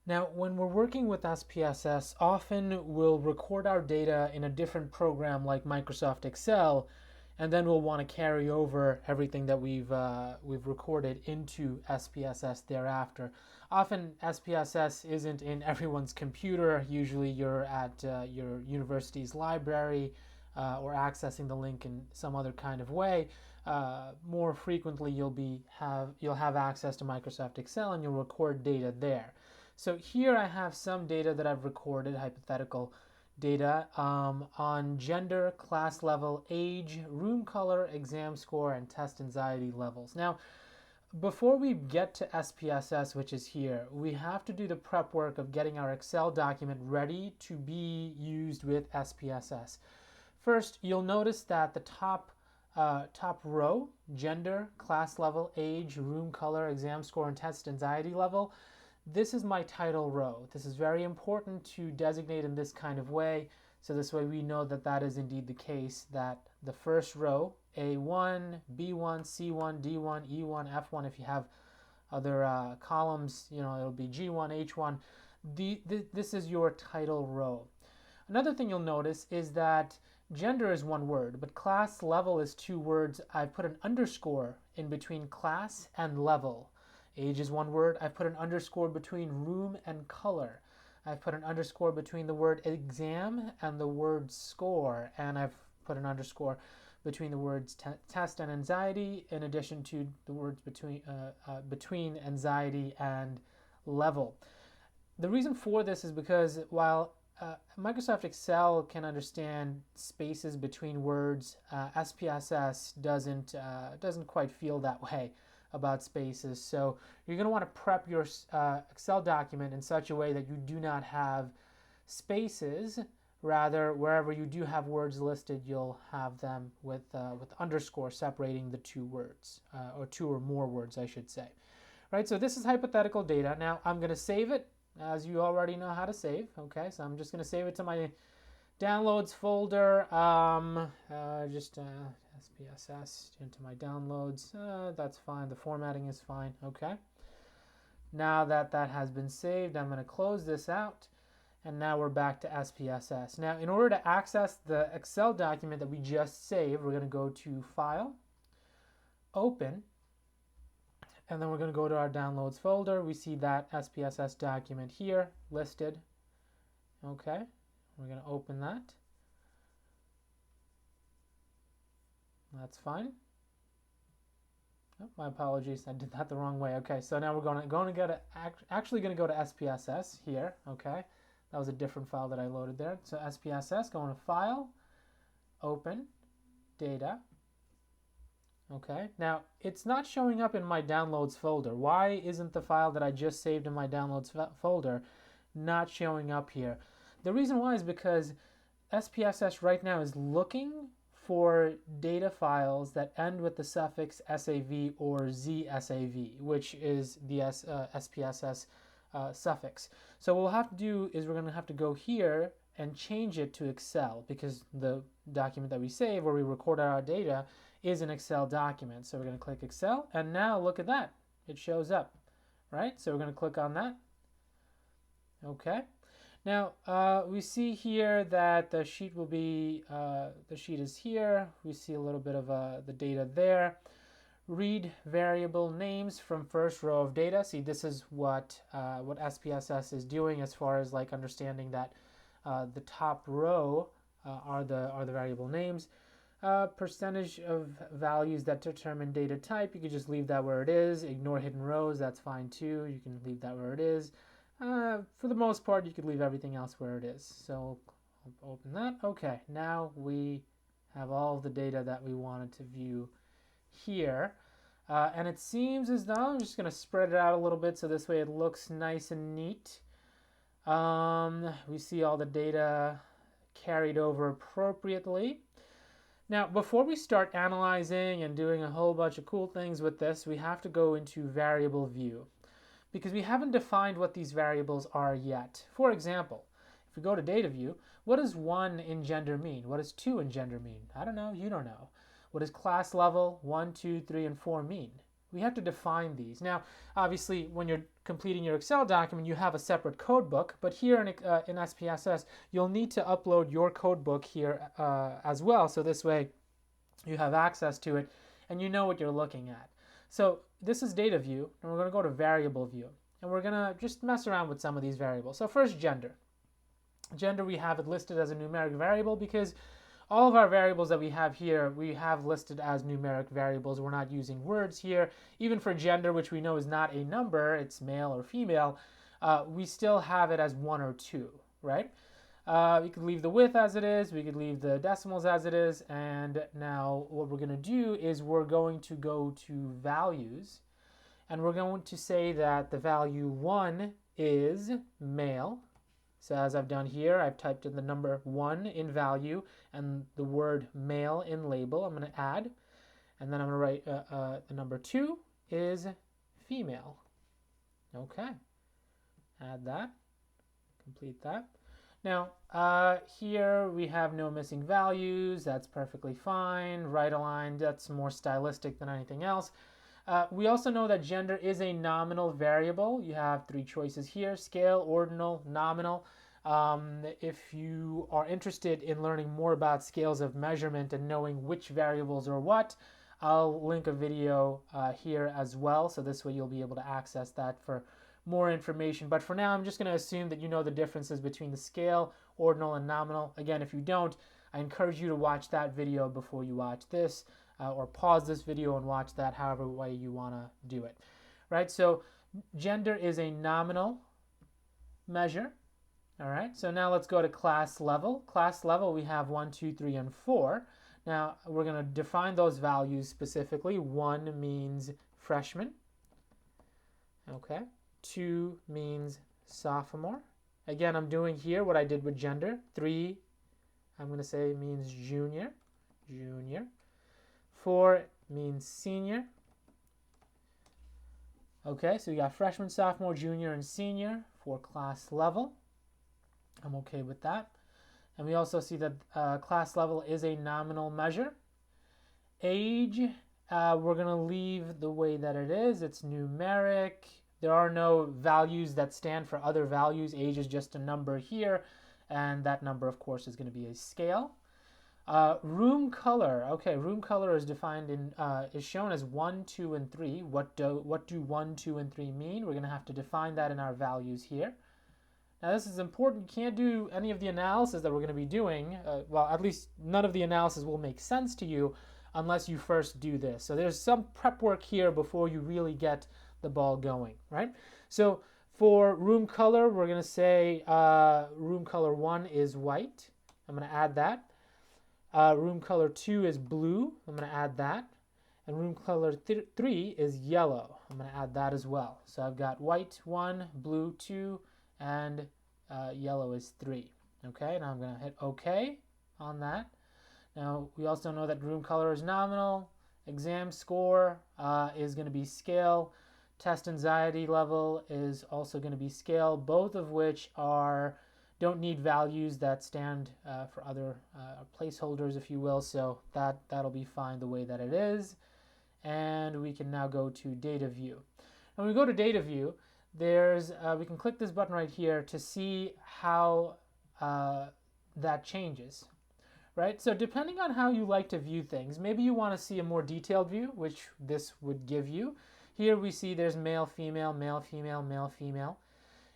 Now, when we're working with SPSS, often we'll record our data in a different program like Microsoft Excel, and then we'll want to carry over everything that we've recorded into SPSS thereafter. Often SPSS isn't in everyone's computer. Usually you're at your university's library or accessing the link in some other kind of way. More frequently you'll have access to Microsoft Excel and you'll record data there. So here I have some data that I've recorded, hypothetical data, on gender, class level, age, room color, exam score, and test anxiety levels. Now, before we get to SPSS, which is here, we have to do the prep work of getting our Excel document ready to be used with SPSS. First, you'll notice that the top row, gender, class level, age, room color, exam score, and test anxiety level, this is my title row. This is very important to designate in this kind of way, so this way we know that that is indeed the case, that the first row, A1, B1, C1, D1, E1, F1, if you have other columns, it'll be G1, H1. This is your title row. Another thing you'll notice is that gender is one word, but class level is two words. I've put an underscore in between class and level. Age is one word. I've put an underscore between room and color. I've put an underscore between the word exam and the word score. And I've put an underscore between the words test and anxiety, in addition to the words between anxiety and level. The reason for this is because while Microsoft Excel can understand spaces between words, SPSS doesn't quite feel that way about spaces. So you're going to want to prep your Excel document in such a way that you do not have spaces. Rather, wherever you do have words listed, you'll have them with underscore separating the two words, or two or more words, I should say. Right, so this is hypothetical data. Now I'm going to save it, as you already know how to save. Okay, so I'm just going to save it to my downloads folder. Just SPSS into my downloads. That's fine. The formatting is fine. Okay. Now that that has been saved, I'm going to close this out. And now we're back to SPSS. Now, in order to access the Excel document that we just saved, we're going to go to File, Open, and then we're going to go to our Downloads folder. We see that SPSS document here listed. Okay. We're going to open that. That's fine. Oh, my apologies, I did that the wrong way. Okay, so now we're going to actually going to go to SPSS here. Okay, that was a different file that I loaded there. So SPSS, going to File, Open, Data. Okay, now it's not showing up in my Downloads folder. Why isn't the file that I just saved in my Downloads folder not showing up here? The reason why is because SPSS right now is looking for data files that end with the suffix SAV or ZSAV, which is the SPSS suffix. So what we'll have to do is we're going to have to go here and change it to Excel, because the document that we save, where we record our data, is an Excel document. So we're going to click Excel, and now look at that. It shows up, right? So we're going to click on that. Okay. Now, we see here that the sheet will be, the sheet is here. We see a little bit of the data there. Read variable names from first row of data. See, this is what SPSS is doing as far as like understanding that the top row are the variable names. Percentage of values that determine data type. You could just leave that where it is. Ignore hidden rows. That's fine too. You can leave that where it is. For the most part, you could leave everything else where it is. So I'll open that. Okay, now we have all of the data that we wanted to view here. And it seems as though I'm just going to spread it out a little bit so this way it looks nice and neat. We see all the data carried over appropriately. Now, before we start analyzing and doing a whole bunch of cool things with this, we have to go into variable view, because we haven't defined what these variables are yet. For example, if we go to data view, what does 1 in gender mean? What does 2 in gender mean? I don't know, you don't know. What does class level 1, 2, 3, and 4 mean? we have to define these. Now, obviously, when you're completing your Excel document, you have a separate code book, but here in SPSS, you'll need to upload your code book here as well, so this way you have access to it and you know what you're looking at. So this is data view, and we're going to go to variable view, and we're going to just mess around with some of these variables. So first, gender. Gender, we have it listed as a numeric variable because all of our variables that we have here, we have listed as numeric variables. We're not using words here. Even for gender, which we know is not a number, it's male or female, we still have it as 1 or 2, right? We could leave the width as it is, we could leave the decimals as it is, and now what we're going to do is we're going to go to values, and we're going to say that the value 1 is male. So as I've done here, I've typed in the number 1 in value and the word male in label. I'm going to add, and then I'm going to write the number 2 is female. Okay, add that, complete that. Now, here we have no missing values. That's perfectly fine. Right aligned, that's more stylistic than anything else. We also know that gender is a nominal variable. You have 3 choices here: scale, ordinal, nominal. If you are interested in learning more about scales of measurement and knowing which variables are what, I'll link a video here as well, so this way you'll be able to access that for more information. But for now, I'm just going to assume that you know the differences between the scale, ordinal, and nominal. Again, if you don't, I encourage you to watch that video before you watch this, or pause this video and watch that, however way you want to do it. Right? So gender is a nominal measure. All right, so now let's go to class level. Class level, we have 1, 2, 3, and 4. Now we're going to define those values specifically. 1 means freshman. Okay. 2 means sophomore. Again, I'm doing here what I did with gender. 3, I'm going to say means junior. 4 means senior. Okay, so we got freshman, sophomore, junior, and senior for class level. I'm okay with that. And we also see that class level is a nominal measure. Age, we're going to leave the way that it is. It's numeric. There are no values that stand for other values. Age is just a number here, and that number, of course, is going to be a scale. Room color. Okay, room color is defined in is shown as 1, 2, and 3. What do 1, 2, and 3 mean? We're going to have to define that in our values here. Now this is important. You can't do any of the analysis that we're going to be doing. Well, at least none of the analysis will make sense to you unless you first do this. So there's some prep work here before you really get the ball going, right? So for room color, we're going to say room color 1 is white. I'm going to add that. Room color 2 is blue. I'm going to add that. And room color 3 is yellow. I'm going to add that as well. So I've got white 1, blue 2, and yellow is 3. Okay, now I'm going to hit OK on that. Now we also know that room color is nominal. Exam score is going to be scale. Test anxiety level is also going to be scale, both of which don't need values that stand for other placeholders, if you will, so that'll be fine the way that it is. And we can now go to data view. When we go to data view, we can click this button right here to see how that changes. Right? So depending on how you like to view things, maybe you want to see a more detailed view, which this would give you. Here we see there's male, female, male, female, male, female.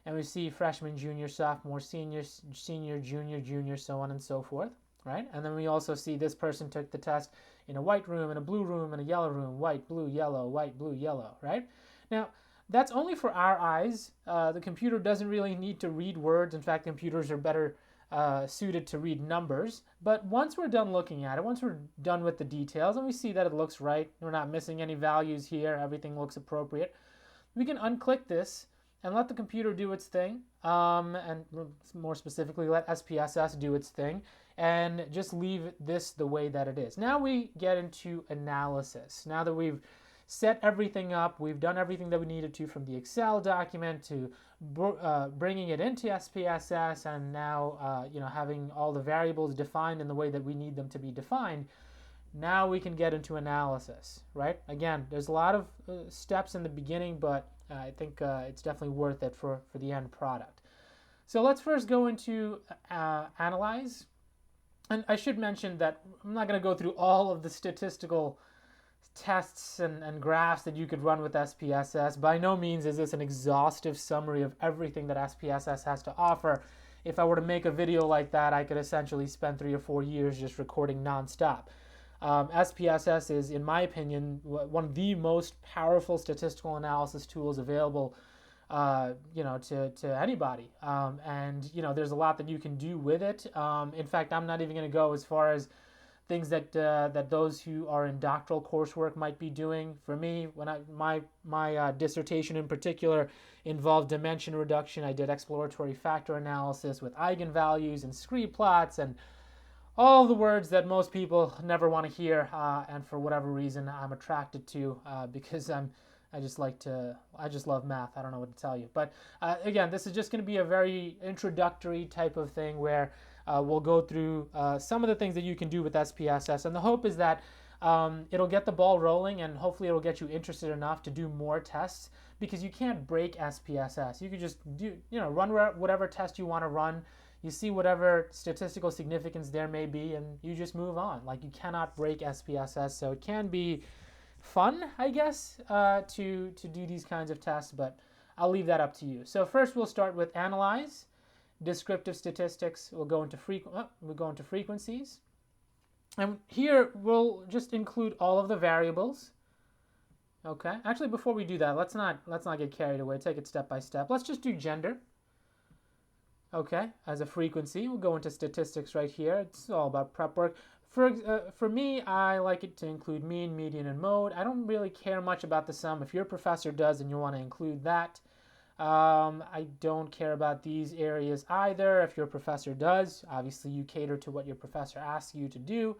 And we see freshman, junior, sophomore, senior, junior, junior, so on and so forth. Right? And then we also see this person took the test in a white room, in a blue room, in a yellow room, white, blue, yellow, white, blue, yellow. Right? Now, that's only for our eyes. The computer doesn't really need to read words. In fact, computers are better suited to read numbers. But once we're done looking at it, once we're done with the details and we see that it looks right, we're not missing any values here, everything looks appropriate, we can unclick this and let the computer do its thing, and more specifically let SPSS do its thing, and just leave this the way that it is. Now we get into analysis. Now that we've set everything up, we've done everything that we needed to, from the Excel document to bringing it into SPSS, and now having all the variables defined in the way that we need them to be defined. Now we can get into analysis, right? Again, there's a lot of steps in the beginning, but I think it's definitely worth it for the end product. So let's first go into analyze. And I should mention that I'm not going to go through all of the statistical tests and graphs that you could run with SPSS. By no means is this an exhaustive summary of everything that SPSS has to offer. If I were to make a video like that, I could essentially spend 3 or 4 years just recording nonstop. SPSS is, in my opinion, one of the most powerful statistical analysis tools available, to anybody. And there's a lot that you can do with it. In fact, I'm not even going to go as far as things that those who are in doctoral coursework might be doing. For me, when my dissertation in particular involved dimension reduction, I did exploratory factor analysis with eigenvalues and scree plots and all the words that most people never want to hear, and for whatever reason I'm attracted to, because I just love math. I don't know what to tell you. But again, this is just going to be a very introductory type of thing where we'll go through some of the things that you can do with SPSS, and the hope is that it'll get the ball rolling, and hopefully it'll get you interested enough to do more tests, because you can't break SPSS. You can just run whatever test you want to run. You see whatever statistical significance there may be, and you just move on. Like, you cannot break SPSS, so it can be fun, I guess, to do these kinds of tests, but I'll leave that up to you. So first we'll start with analyze, descriptive statistics. We'll go into frequencies, and here we'll just include all of the variables. Okay, actually, before we do that, let's not get carried away. Take it step by step. Let's just do gender. Okay, as a frequency, we'll go into statistics right here. It's all about prep work. For me, I like it to include mean, median, and mode. I don't really care much about the sum. If your professor does and you want to include that, I don't care about these areas either. If your professor does, obviously you cater to what your professor asks you to do.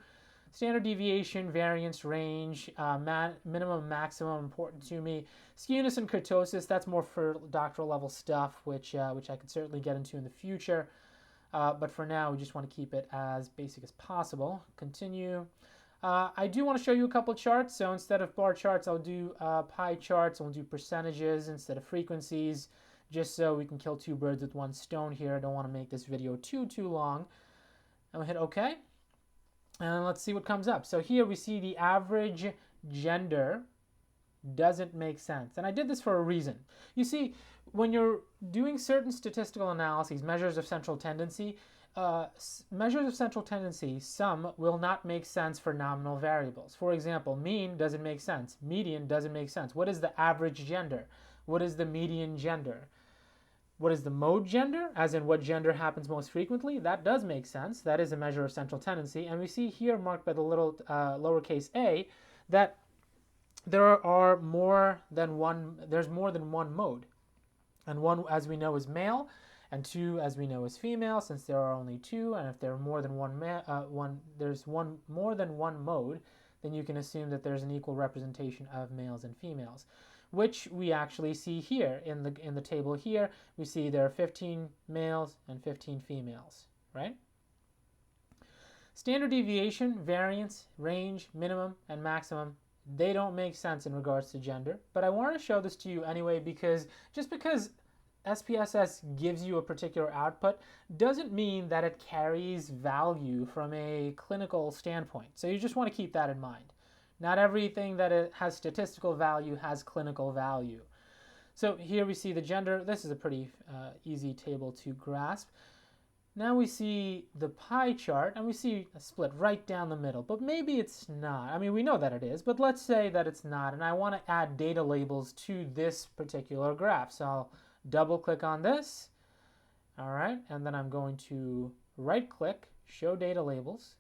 Standard deviation, variance, range, minimum, maximum, important to me. Skewness and kurtosis, that's more for doctoral level stuff, which I could certainly get into in the future. But for now, we just want to keep it as basic as possible. Continue. I do want to show you a couple charts. So instead of bar charts, I'll do pie charts. I'll do percentages instead of frequencies, just so we can kill two birds with one stone here. I don't want to make this video too long. And we'll hit OK. And let's see what comes up. So here we see the average gender doesn't make sense. And I did this for a reason. You see, when you're doing certain statistical analyses, measures of central tendency, some will not make sense for nominal variables. For example, mean doesn't make sense. Median doesn't make sense. What is the average gender? What is the median gender? What is the mode gender, as in what gender happens most frequently? That does make sense. That is a measure of central tendency. And we see here, marked by the little lowercase a, that there's more than one mode. And one, as we know, is male, and two, as we know, is female, since there are only two. And if there are more than there's more than one mode, then you can assume that there's an equal representation of males and females, which we actually see here in the table here. We see there are 15 males and 15 females, right? Standard deviation, variance, range, minimum, and maximum, they don't make sense in regards to gender. But I want to show this to you anyway, because just because SPSS gives you a particular output doesn't mean that it carries value from a clinical standpoint. So you just want to keep that in mind. Not everything that it has statistical value has clinical value. So here we see the gender. This is a pretty easy table to grasp. Now we see the pie chart, and we see a split right down the middle, but maybe it's not. I mean, we know that it is, but let's say that it's not, and I want to add data labels to this particular graph. So I'll double click on this, all right, and then I'm going to right click, show data labels,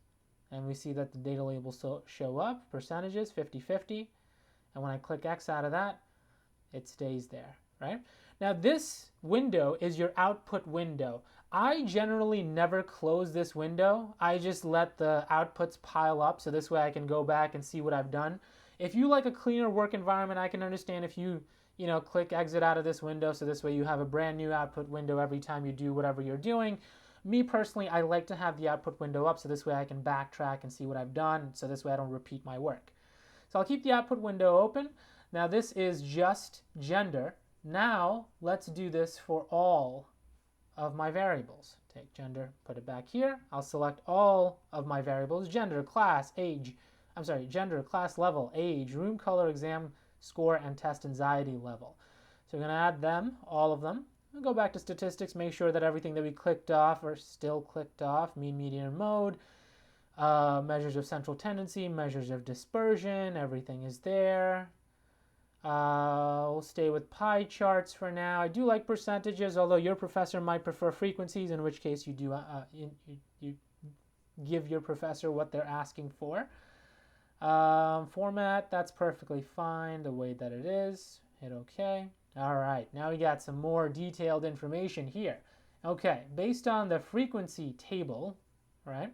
and we see that the data labels show up, percentages, 50-50, and when I click X out of that, it stays there, right? Now this window is your output window. I generally never close this window. I just let the outputs pile up, so this way I can go back and see what I've done. If you like a cleaner work environment, I can understand if you click exit out of this window, so this way you have a brand new output window every time you do whatever you're doing. Me personally, I like to have the output window up so this way I can backtrack and see what I've done, so this way I don't repeat my work. So I'll keep the output window open. Now this is just gender. Now let's do this for all of my variables. Take gender, put it back here. I'll select all of my variables: gender, class, age, gender, class level, age, room color, exam score, and test anxiety level. So we're going to add them, all of them. We'll go back to statistics, make sure that everything that we clicked off are still clicked off: mean, median, and mode. Measures of central tendency, measures of dispersion, everything is there. We'll stay with pie charts for now. I do like percentages, although your professor might prefer frequencies, in which case you do you give your professor what they're asking for. Format, that's perfectly fine the way that it is. Hit OK. All right, now we got some more detailed information here. Okay, based on the frequency table, right,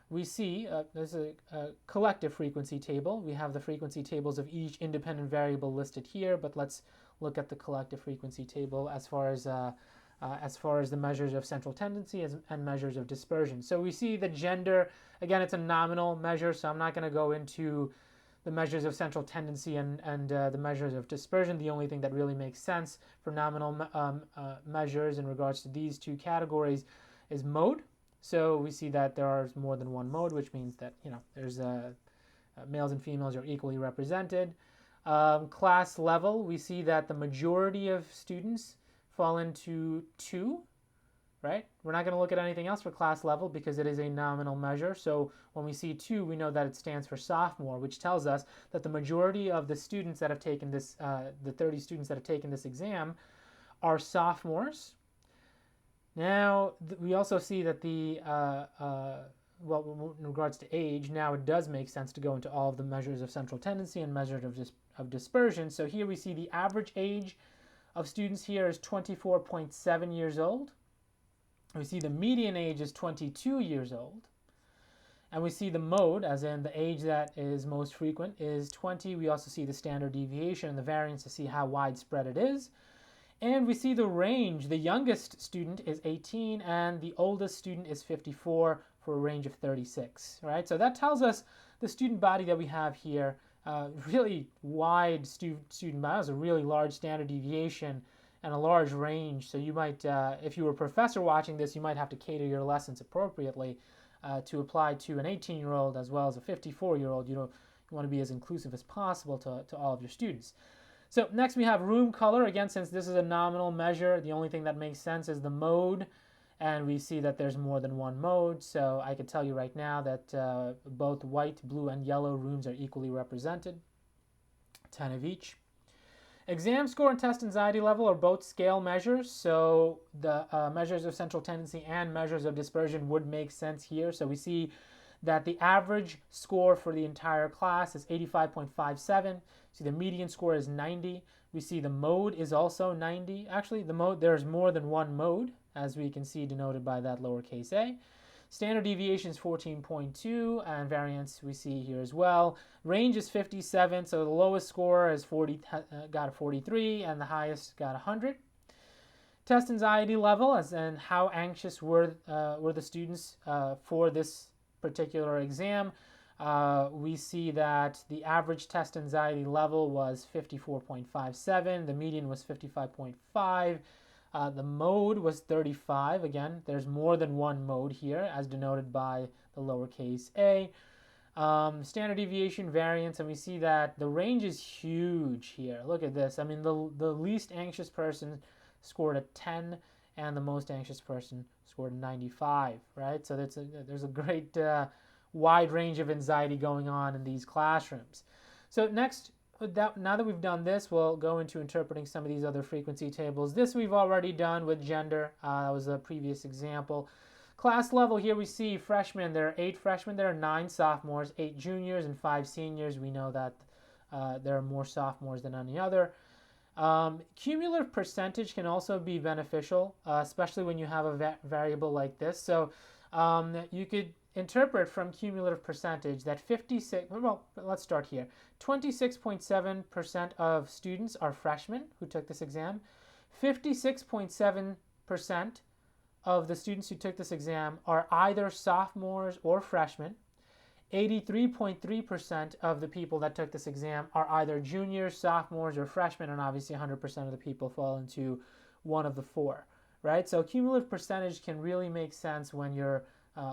we see there's a collective frequency table. We have the frequency tables of each independent variable listed here, but let's look at the collective frequency table as far as the measures of central tendency and measures of dispersion. So we see the gender, again, it's a nominal measure, so I'm not going to go into the measures of central tendency and the measures of dispersion. The only thing that really makes sense for nominal measures in regards to these two categories is mode. So we see that there are more than one mode, which means that, you know, there's males and females are equally represented. Class level, we see that the majority of students fall into 2, right? We're not going to look at anything else for class level because it is a nominal measure. So when we see 2, we know that it stands for sophomore, which tells us that the majority of the students that have taken this, the 30 students that have taken this exam, are sophomores. Now, we also see that the, well, in regards to age, now it does make sense to go into all of the measures of central tendency and measures of dispersion. So here we see the average age of students here is 24.7 years old. We see the median age is 22 years old. And we see the mode, as in the age that is most frequent, is 20. We also see the standard deviation and the variance to see how widespread it is. And we see the range. The youngest student is 18 and the oldest student is 54 for a range of 36, right? So that tells us the student body that we have here, really wide student body, has a really large standard deviation and a large range. So you might, if you were a professor watching this, you might have to cater your lessons appropriately to apply to an 18-year-old as well as a 54-year-old. You want to be as inclusive as possible to all of your students. So next we have room color. Again, since this is a nominal measure, the only thing that makes sense is the mode. And we see that there's more than one mode. So I can tell you right now that both white, blue, and yellow rooms are equally represented. 10 of each. Exam score and test anxiety level are both scale measures. So the measures of central tendency and measures of dispersion would make sense here. So we see that the average score for the entire class is 85.57. See, the median score is 90. We see the mode is also 90. Actually, the mode, there's more than one mode, as we can see denoted by that lowercase a. Standard deviation is 14.2, and variance we see here as well. Range is 57, so the lowest score is got a 43, and the highest got 100. Test anxiety level, as in how anxious were the students for this particular exam. We see that the average test anxiety level was 54.57. The median was 55.5. The mode was 35. Again, there's more than one mode here, as denoted by the lowercase a. Standard deviation, variance, and we see that the range is huge here. Look at this. I mean, the least anxious person scored a 10, and the most anxious person scored a 95, right? So there's a great wide range of anxiety going on in these classrooms. So next, now that we've done this, we'll go into interpreting some of these other frequency tables. This we've already done with gender. That was a previous example. Class level, here we see freshmen. There are 8 freshmen. There are 9 sophomores, 8 juniors, and 5 seniors. We know that there are more sophomores than any other. Cumulative percentage can also be beneficial, especially when you have a variable like this. So you could interpret from cumulative percentage that 26.7% of students are freshmen who took this exam. 56.7% of the students who took this exam are either sophomores or freshmen. 83.3% of the people that took this exam are either juniors, sophomores, or freshmen, and obviously 100% of the people fall into one of the four, right? So cumulative percentage can really make sense when you're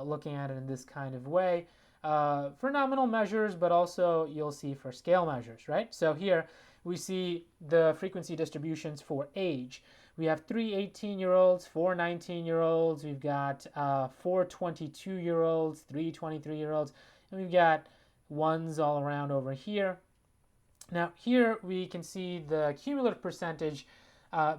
looking at it in this kind of way for nominal measures, but also you'll see for scale measures, right? So here we see the frequency distributions for age. We have 3 18-year-olds, 4 19-year-olds, we've got 4 22-year-olds, 3 23-year-olds, and we've got ones all around over here. Now here we can see the cumulative percentage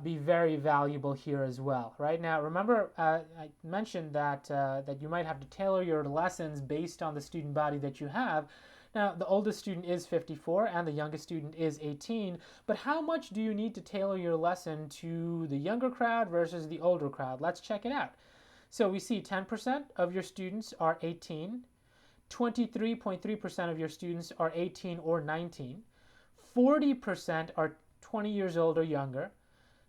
be very valuable here as well. Right now, remember I mentioned that that you might have to tailor your lessons based on the student body that you have. Now, the oldest student is 54 and the youngest student is 18, but how much do you need to tailor your lesson to the younger crowd versus the older crowd? Let's check it out. So we see 10% of your students are 18, 23.3% of your students are 18 or 19, 40% are 20 years old or younger,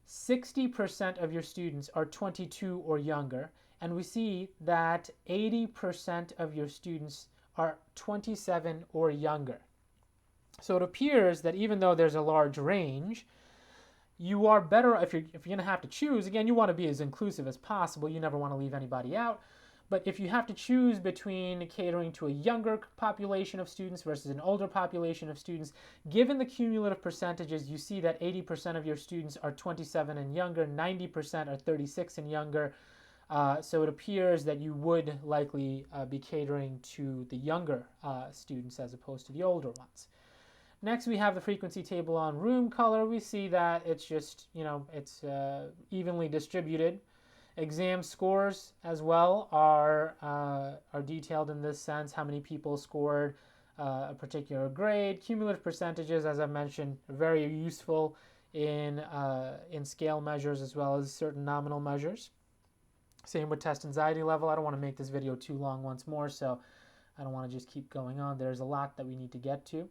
60% of your students are 22 or younger, and we see that 80% of your students are 27 or younger. So it appears that even though there's a large range, you are better if you're going to have to choose. Again, you want to be as inclusive as possible. You never want to leave anybody out. But if you have to choose between catering to a younger population of students versus an older population of students, given the cumulative percentages, you see that 80% of your students are 27 and younger, 90% are 36 and younger. So it appears that you would likely be catering to the younger students as opposed to the older ones. Next, we have the frequency table on room color. We see that it's just, it's evenly distributed. Exam scores as well are detailed in this sense, how many people scored a particular grade. Cumulative percentages, as I mentioned, are very useful in scale measures as well as certain nominal measures. Same with test anxiety level. I don't want to make this video too long once more, so I don't want to just keep going on. There's a lot that we need to get to.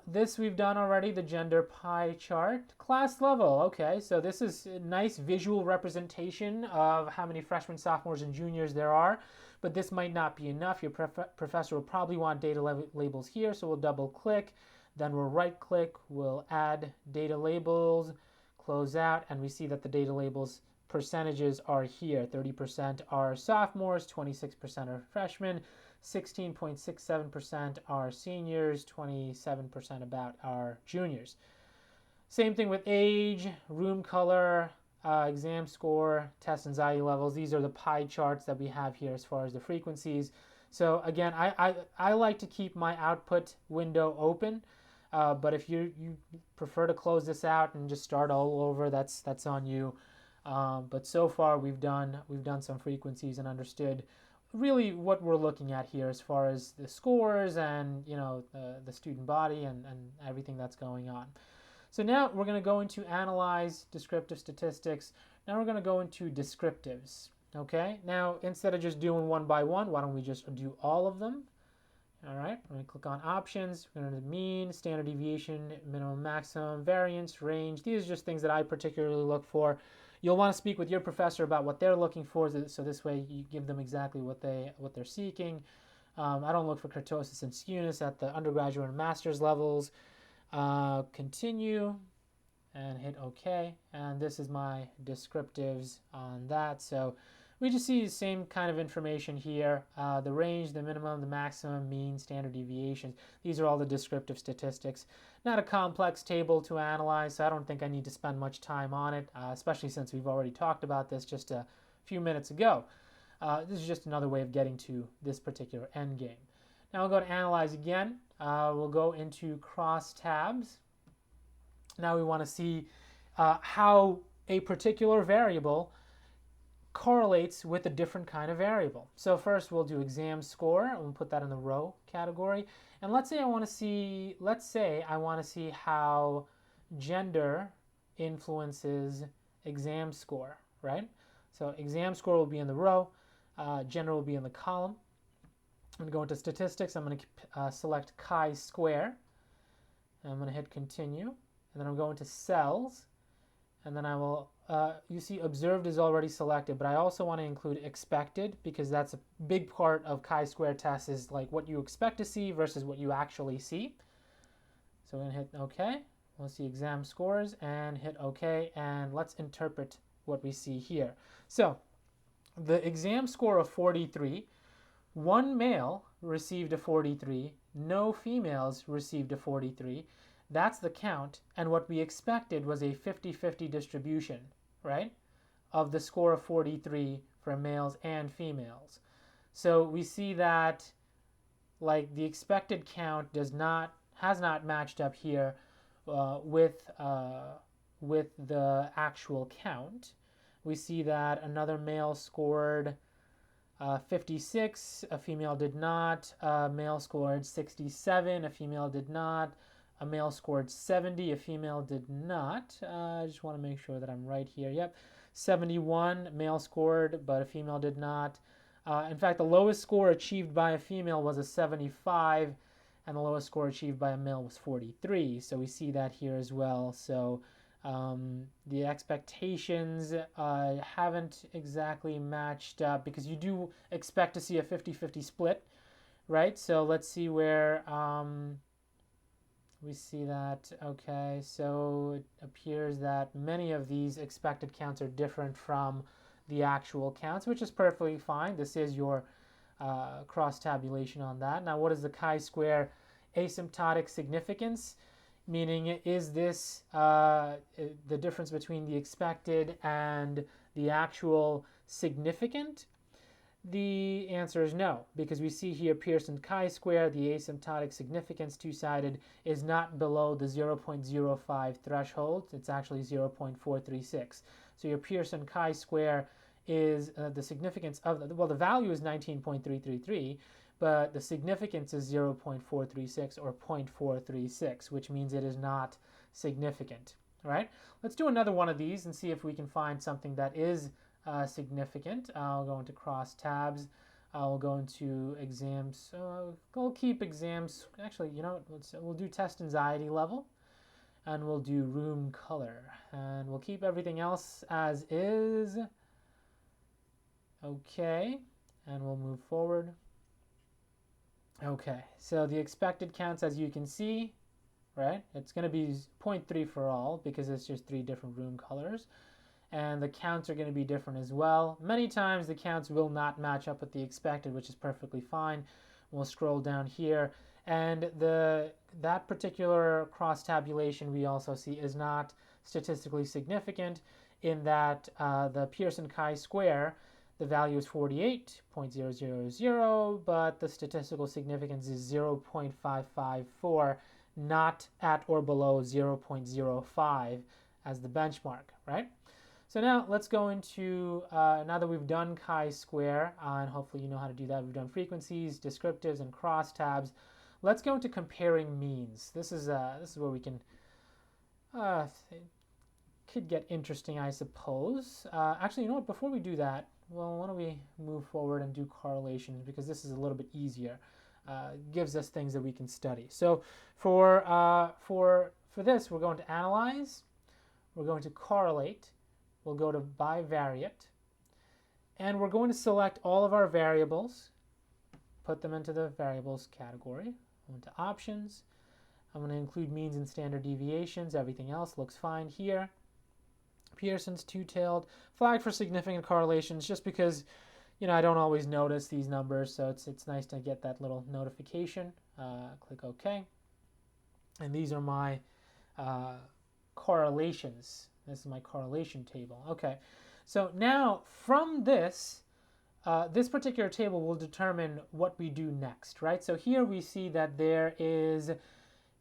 This we've done already, the gender pie chart. Class level, okay, so this is a nice visual representation of how many freshmen, sophomores, and juniors there are, but this might not be enough. Your professor will probably want data labels here, so we'll double click, then we'll right click, we'll add data labels, close out, and we see that the data labels percentages are here. 30% are sophomores, 26% are freshmen, 16.67% are seniors, 27% about are juniors. Same thing with age, room color, exam score, test anxiety levels. These are the pie charts that we have here as far as the frequencies. So again, I like to keep my output window open, but if you prefer to close this out and just start all over, that's on you. But so far we've done some frequencies and understood really what we're looking at here as far as the scores and the student body and everything that's going on. So now we're going to go into analyze descriptive statistics. Now we're going to go into descriptives. Okay, now instead of just doing one by one, why don't we just do all of them? All right, we're going to click on options. We're going to mean, standard deviation, minimum, maximum, variance, range. These are just things that I particularly look for. You'll want to speak with your professor about what they're looking for, so this way you give them exactly what they're seeking. I don't look for kurtosis and skewness at the undergraduate and master's levels. Continue and hit OK. And this is my descriptives on that. So we just see the same kind of information here. The range, the minimum, the maximum, mean, standard deviations. These are all the descriptive statistics. Not a complex table to analyze, so I don't think I need to spend much time on it, especially since we've already talked about this just a few minutes ago. This is just another way of getting to this particular end game. Now we'll go to analyze again. We'll go into crosstabs. Now we want to see how a particular variable correlates with a different kind of variable. So first we'll do exam score. We'll put that in the row category. And let's say I want to see how gender influences exam score, right? So exam score will be in the row, gender will be in the column. I'm going to go into statistics. I'm going to select chi-square. I'm going to hit continue. And then I'm going to cells. And then I will you see observed is already selected, but I also want to include expected because that's a big part of chi-square tests is like what you expect to see versus what you actually see. So we're going to hit OK. We'll see exam scores and hit OK, and let's interpret what we see here. So the exam score of 43, one male received a 43, no females received a 43. That's the count, and what we expected was a 50-50 distribution, right, of the score of 43 for males and females. So we see that like the expected count has not matched up here with the actual count. We see that another male scored 56, a female did not. A male scored 67, a female did not. A male scored 70, a female did not. I just want to make sure that I'm right here. Yep, 71, male scored, but a female did not. In fact, the lowest score achieved by a female was a 75, and the lowest score achieved by a male was 43. So we see that here as well. So the expectations haven't exactly matched up because you do expect to see a 50-50 split, right? So let's see where we see that. Okay, so it appears that many of these expected counts are different from the actual counts, which is perfectly fine. This is your cross tabulation on that. Now, what is the chi-square asymptotic significance? Meaning, is this the difference between the expected and the actual significant? The answer is no, because we see here Pearson chi-square, the asymptotic significance two-sided is not below the 0.05 threshold. It's actually 0.436. So your Pearson chi-square is the significance of, the value is 19.333, but the significance is 0.436 or 0.436, which means it is not significant. All right, let's do another one of these and see if we can find something that is significant. I'll go into Crosstabs. I'll go into exams. We'll keep exams. Actually, you know, we'll do test anxiety level, and we'll do room color, and we'll keep everything else as is. Okay, and we'll move forward. Okay, so the expected counts, as you can see, right, it's going to be 0.3 for all because it's just 3 different room colors. And the counts are going to be different as well. Many times the counts will not match up with the expected, which is perfectly fine. We'll scroll down here, and that particular cross tabulation we also see is not statistically significant in that the Pearson chi-square, the value is 48.000, but the statistical significance is 0.554, not at or below 0.05 as the benchmark, right? So now let's go into, now that we've done chi-square, and hopefully you know how to do that, we've done frequencies, descriptives, and crosstabs. Let's go into comparing means. This is where we can, it could get interesting, I suppose. Actually, you know what, before we do that, well, why don't we move forward and do correlations, because this is a little bit easier. Gives us things that we can study. So for this, we're going to analyze, we're going to correlate, we'll go to bivariate, and we're going to select all of our variables, put them into the variables category. Go into options. I'm going to include means and standard deviations. Everything else looks fine here. Pearson's two-tailed, flag for significant correlations, just because, you know, I don't always notice these numbers, so it's nice to get that little notification. Click OK. And these are my correlations. This is my correlation table. Okay, so now from this, this particular table will determine what we do next, right? So here we see that there is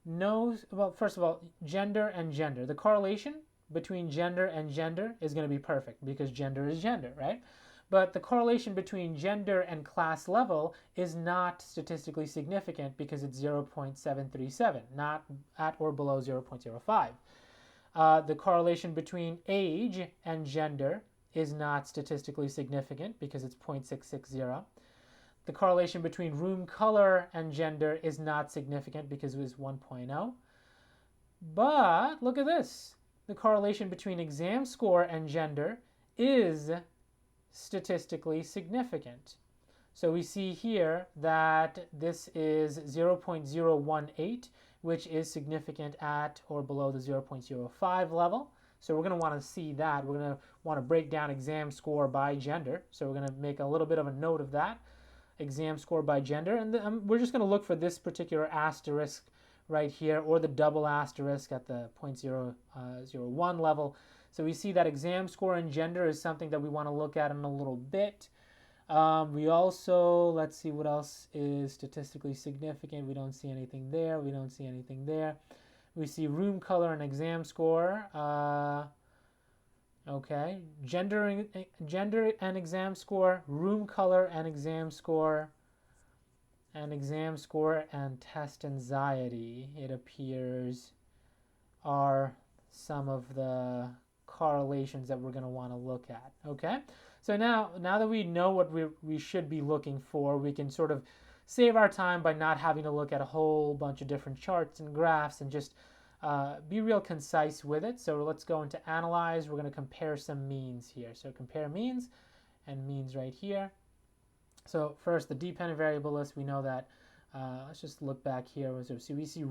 no, well, first of all, gender and gender. The correlation between gender and gender is going to be perfect because gender is gender, right? But the correlation between gender and class level is not statistically significant because it's 0.737, not at or below 0.05. The correlation between age and gender is not statistically significant because it's 0.660. The correlation between room color and gender is not significant because it was 1.0. But look at this. the correlation between exam score and gender is statistically significant. So we see here that this is 0.018, which is significant at or below the 0.05 level. So we're going to want to see that. We're going to want to break down exam score by gender. So we're going to make a little bit of a note of that, exam score by gender. And we're just going to look for this particular asterisk right here, or the double asterisk at the 0.001 level. So we see that exam score and gender is something that we want to look at in a little bit. We also, let's see what else is statistically significant. We don't see anything there. We don't see anything there. We see room color and exam score. Okay, gender and exam score, room color and exam score, and test anxiety, it appears, are some of the correlations that we're going to want to look at. Okay, so now that we know what we should be looking for, we can sort of save our time by not having to look at a whole bunch of different charts and graphs, and just be real concise with it. So let's go into analyze. We're going to compare some means here. So compare means, and means right here. So first, the dependent variable list, we know that. Let's just look back here. So we see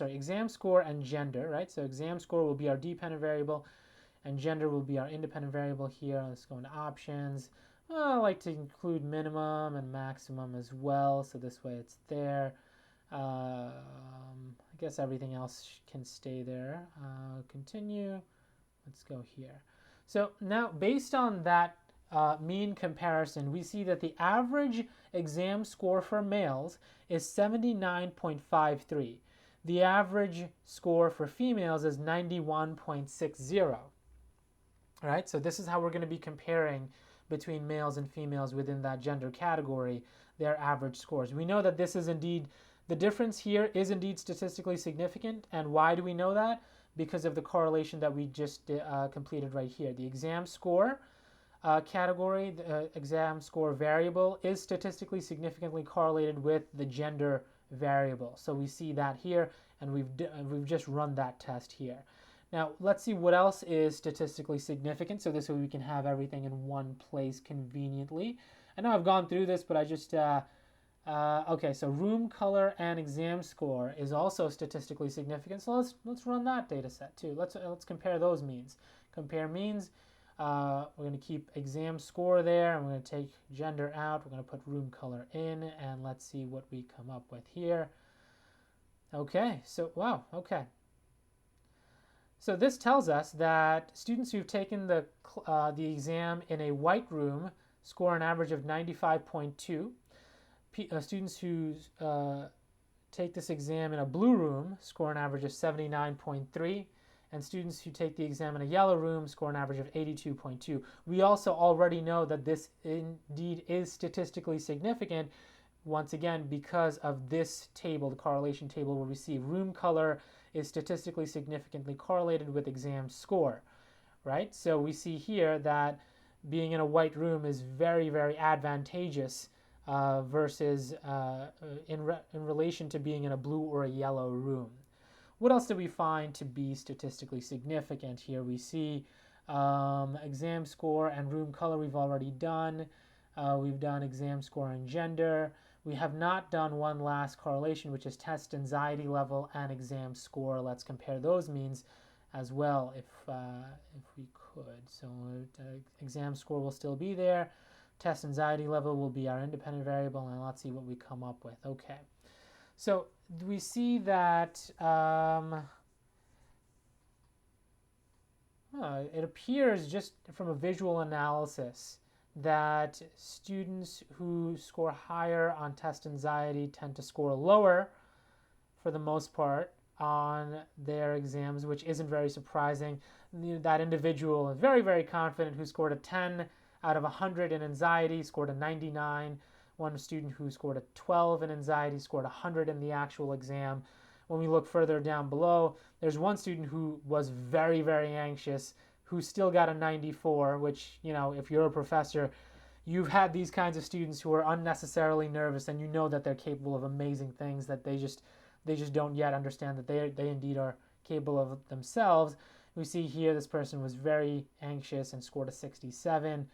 exam score and gender, right? So exam score will be our dependent variable, and gender will be our independent variable here. Let's go into options. I like to include minimum and maximum as well, so this way it's there. I guess everything else can stay there. Continue. Let's go here. So now, based on that mean comparison, we see that the average exam score for males is 79.53. The average score for females is 91.60. All right, so this is how we're going to be comparing between males and females within that gender category, their average scores. We know that this is indeed, the difference here is indeed statistically significant. And why do we know that? Because of the correlation that we just completed right here. The exam score category, the exam score variable, is statistically significantly correlated with the gender variable. So we see that here, and we've just run that test here. Now let's see what else is statistically significant, so this way we can have everything in one place conveniently. I know I've gone through this, but I just okay, so room color and exam score is also statistically significant. So let's run that data set too. Let's compare those means. Compare means. We're going to keep exam score there, and we're going to take gender out. We're going to put room color in, and let's see what we come up with here. Okay, so wow, okay. So this tells us that students who've taken the exam in a white room score an average of 95.2. Students who take this exam in a blue room score an average of 79.3. And students who take the exam in a yellow room score an average of 82.2. We also already know that this indeed is statistically significant, once again, because of this table, the correlation table, where we see room color is statistically significantly correlated with exam score, right? So we see here that being in a white room is very, very advantageous versus in relation to being in a blue or a yellow room. What else do we find to be statistically significant here? We see exam score and room color we've already done. We've done exam score and gender. We have not done one last correlation, which is test anxiety level and exam score. Let's compare those means as well if we could. So exam score will still be there. Test anxiety level will be our independent variable, and let's see what we come up with. Okay. So we see that it appears just from a visual analysis that students who score higher on test anxiety tend to score lower, for the most part, on their exams, which isn't very surprising. That individual is very, very confident who scored a 10 out of 100 in anxiety scored a 99. One student who scored a 12 in anxiety scored 100 in the actual exam. When we look further down below, there's one student who was very, very anxious who still got a 94, which, you know, if you're a professor, you've had these kinds of students who are unnecessarily nervous, and you know that they're capable of amazing things that they just don't yet understand that they indeed are capable of themselves. We see here this person was very anxious and scored a 67.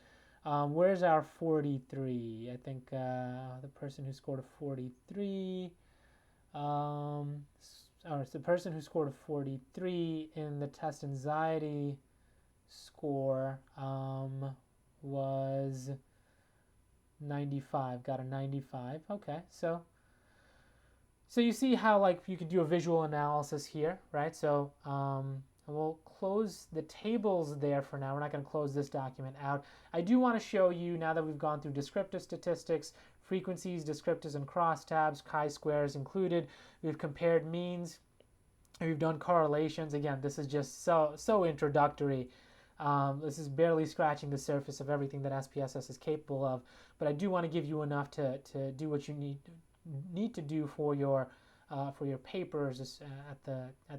Where's our 43? I think the person who scored a 43, it's the person who scored a 43 in the test anxiety score was 95, got a 95. Okay, so you see how like you could do a visual analysis here, right? So we'll close the tables there for now. We're not going to close this document out. I do want to show you, now that we've gone through descriptive statistics, frequencies, descriptives, and crosstabs, chi-squares included. We've compared means. We've done correlations. Again, this is just so introductory. This is barely scratching the surface of everything that SPSS is capable of. But I do want to give you enough to do what you need to do for your papers at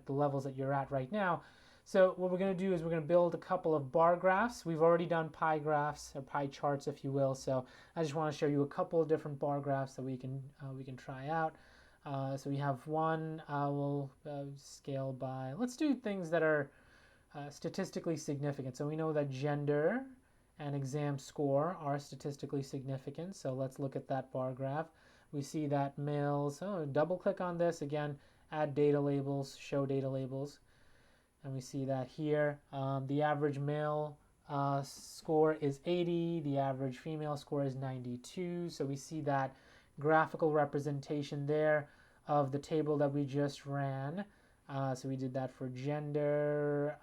the levels that you're at right now. So what we're going to do is we're going to build a couple of bar graphs. We've already done pie graphs, or pie charts, if you will. So I just want to show you a couple of different bar graphs that we can try out. So we have one. We'll scale by. Let's do things that are statistically significant. So we know that gender and exam score are statistically significant. So let's look at that bar graph. We see that males, double click on this again, add data labels, show data labels. And we see that here, the average male score is 80, the average female score is 92. So we see that graphical representation there of the table that we just ran. So we did that for gender.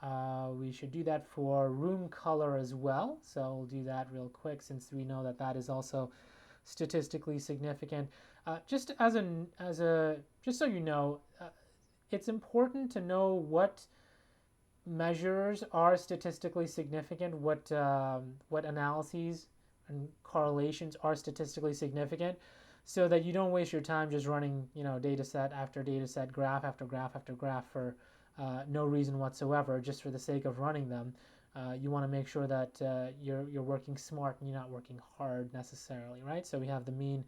We should do that for room color as well. So we'll do that real quick, since we know that that is also statistically significant. Just so you know, it's important to know what measures are statistically significant, what analyses and correlations are statistically significant, so that you don't waste your time just running, data set after data set, graph after graph after graph for no reason whatsoever, just for the sake of running them. You want to make sure that you're working smart and you're not working hard necessarily, right? So we have the mean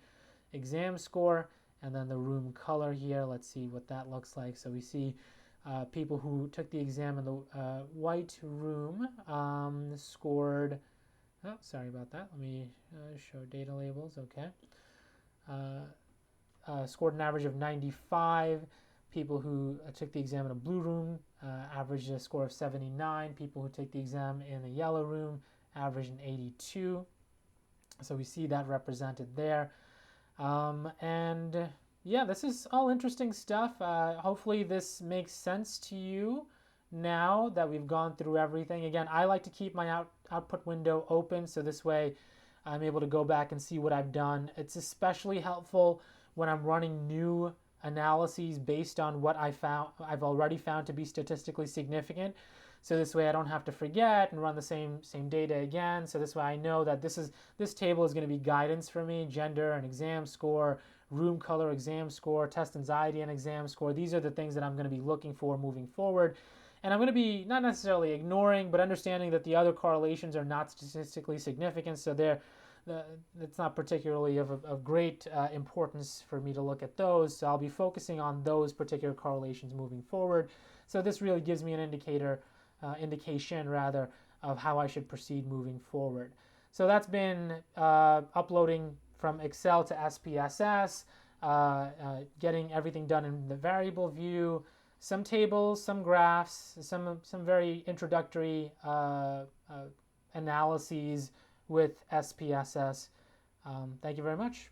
exam score and then the room color here. Let's see what that looks like. So we see people who took the exam in the white room scored, sorry about that. Let me show data labels, okay. Scored an average of 95. People who took the exam in a blue room averaged a score of 79. People who take the exam in the yellow room averaged an 82. So we see that represented there. And yeah, this is all interesting stuff. Hopefully this makes sense to you now that we've gone through everything. Again, I like to keep my output window open, so this way I'm able to go back and see what I've done. It's especially helpful when I'm running new analyses based on what I've already found to be statistically significant. So this way I don't have to forget and run the same data again. So this way I know that this table is going to be guidance for me: gender and exam score, room color, exam score, test anxiety and exam score. These are the things that I'm going to be looking for moving forward. And I'm going to be not necessarily ignoring, but understanding that the other correlations are not statistically significant. So it's not particularly of great importance for me to look at those. So I'll be focusing on those particular correlations moving forward. So this really gives me an indication of how I should proceed moving forward. So that's been uploading from Excel to SPSS, getting everything done in the variable view, some tables, some graphs, some very introductory analyses with SPSS. Thank you very much.